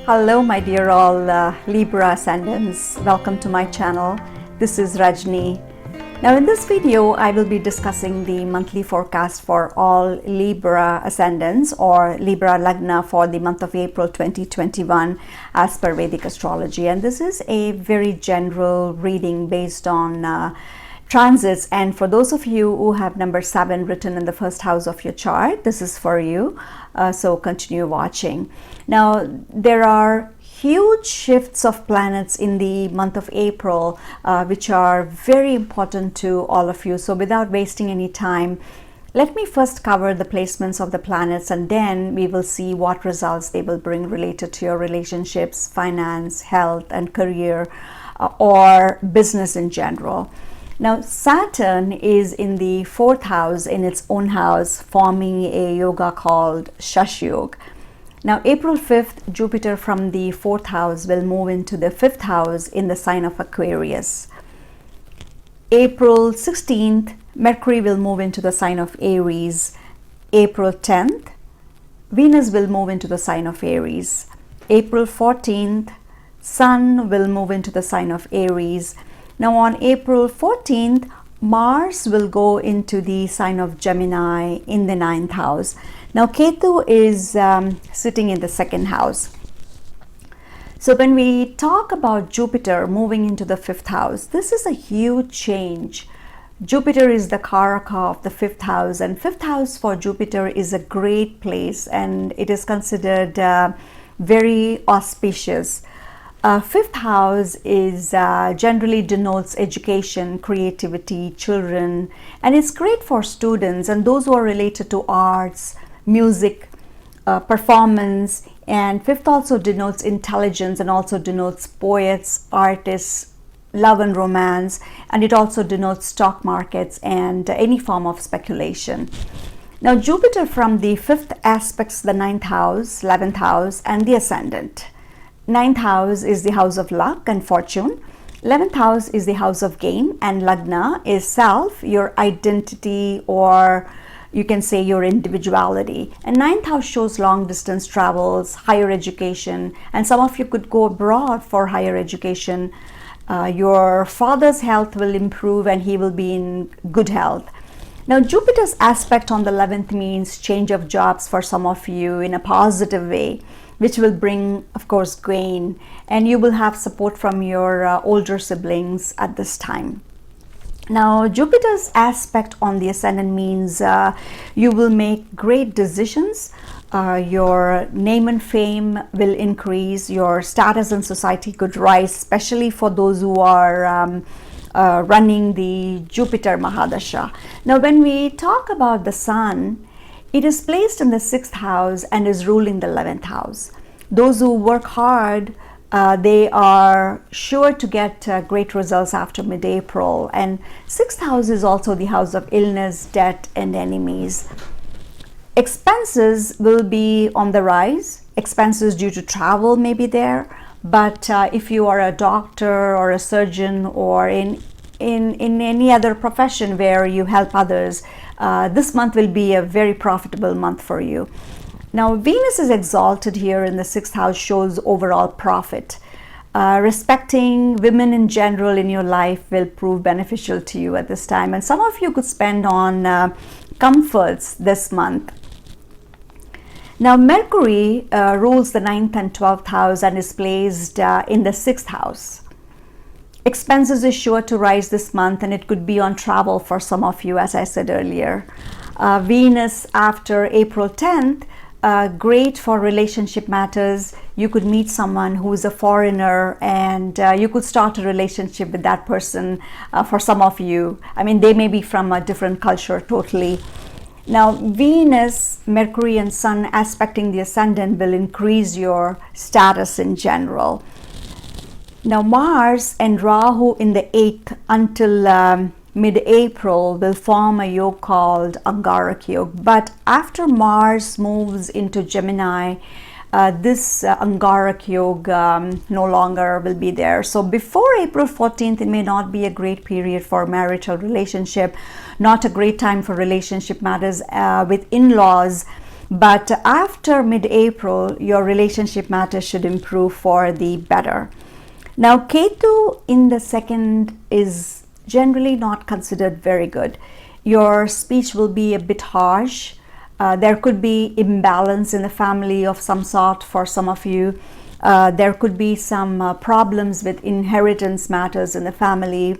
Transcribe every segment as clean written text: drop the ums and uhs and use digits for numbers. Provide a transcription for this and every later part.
Hello my dear all Libra Ascendants, welcome to my channel. This is Rajni. Now in this video I will be discussing the monthly forecast for all Libra Ascendants or Libra Lagna for the month of April 2021 as per Vedic Astrology, and this is a very general reading based on transits, and for those of you who have number 7 written in the first house of your chart, this is for you, so continue watching. Now there are huge shifts of planets in the month of April which are very important to all of you, so without wasting any time, let me first cover the placements of the planets, and then we will see what results they will bring related to your relationships, finance, health and career, or business in general. Now Saturn is in the 4th house, in its own house, forming a yoga called Shash Yoga. Now April 5th, Jupiter from the 4th house will move into the 5th house in the sign of Aquarius. April 16th, Mercury will move into the sign of Aries. April 10th, Venus will move into the sign of Aries. April 14th, Sun will move into the sign of Aries. Now on April 14th, Mars will go into the sign of Gemini in the 9th house. Now Ketu is sitting in the 2nd house. So when we talk about Jupiter moving into the 5th house, this is a huge change. Jupiter is the Karaka of the 5th house, and 5th house for Jupiter is a great place and it is considered very auspicious. 5th house is generally denotes education, creativity, children, and it's great for students and those who are related to arts, music, performance. And 5th also denotes intelligence and also denotes poets, artists, love and romance, and it also denotes stock markets and any form of speculation. Now Jupiter from the 5th aspects the 9th house, 11th house and the Ascendant. 9th house is the house of luck and fortune. 11th house is the house of gain, and Lagna is self, your identity, or you can say your individuality. And 9th house shows long distance travels, higher education, and some of you could go abroad for higher education. Your father's health will improve and he will be in good health. Now Jupiter's aspect on the 11th means change of jobs for some of you in a positive way, which will bring, of course, gain, and you will have support from your older siblings at this time. Now Jupiter's aspect on the Ascendant means you will make great decisions, your name and fame will increase, your status in society could rise, especially for those who are running the Jupiter Mahadasha. Now when we talk about the Sun, it is placed in the 6th house and is ruling the 11th house. Those who work hard, they are sure to get great results after mid-April. And 6th house is also the house of illness, debt and enemies. Expenses will be on the rise. Expenses due to travel may be there. But if you are a doctor or a surgeon or in any other profession where you help others, this month will be a very profitable month for you. Now Venus is exalted here in the 6th house, shows overall profit. Respecting women in general in your life will prove beneficial to you at this time, and some of you could spend on comforts this month. Now Mercury rules the 9th and 12th house and is placed in the 6th house. Expenses is sure to rise this month, and it could be on travel for some of you, as I said earlier. Venus after April 10th, great for relationship matters. You could meet someone who is a foreigner and you could start a relationship with that person. For some of you, I mean, they may be from a different culture totally. Now Venus, Mercury and Sun aspecting the Ascendant will increase your status in general. Now Mars and Rahu in the 8th until mid-April will form a yoga called Angarak Yoga. But after Mars moves into Gemini, this Angarak Yoga no longer will be there. So before April 14th, it may not be a great period for marital relationship, not a great time for relationship matters with in-laws. But after mid-April, your relationship matters should improve for the better. Now, Ketu in the second is generally not considered very good. Your speech will be a bit harsh. There could be imbalance in the family of some sort for some of you. There could be some problems with inheritance matters in the family.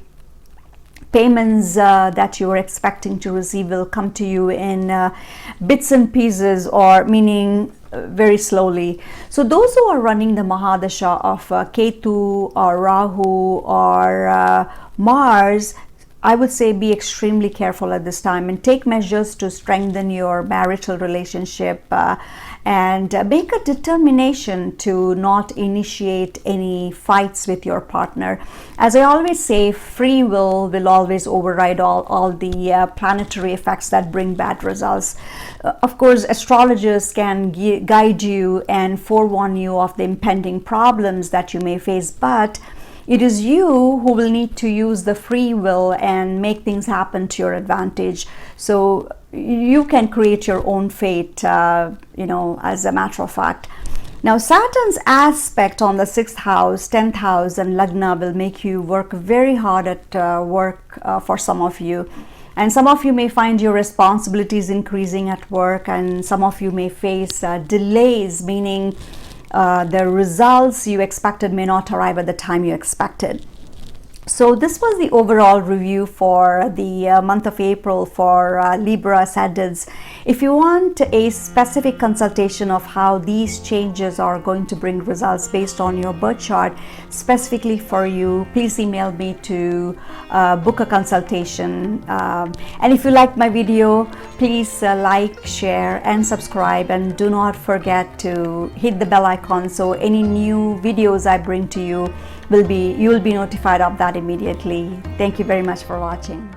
Payments that you are expecting to receive will come to you in bits and pieces, or meaning very slowly. So those who are running the Mahadasha of Ketu or Rahu or Mars, I would say be extremely careful at this time and take measures to strengthen your marital relationship and make a determination to not initiate any fights with your partner. As I always say, free will always override all the planetary effects that bring bad results. Of course, astrologers can guide you and forewarn you of the impending problems that you may face, but it is you who will need to use the free will and make things happen to your advantage. So you can create your own fate, as a matter of fact. Now, Saturn's aspect on the 6th house, 10th house and Lagna will make you work very hard at work for some of you. And some of you may find your responsibilities increasing at work, and some of you may face delays, meaning the results you expected may not arrive at the time you expected. So this was the overall review for the month of April for Libra Ascendants. If you want a specific consultation of how these changes are going to bring results based on your birth chart specifically for you, please email me to book a consultation. And if you liked my video, please like, share and subscribe, and do not forget to hit the bell icon so any new videos I bring to you you will be notified of that immediately. Thank you very much for watching.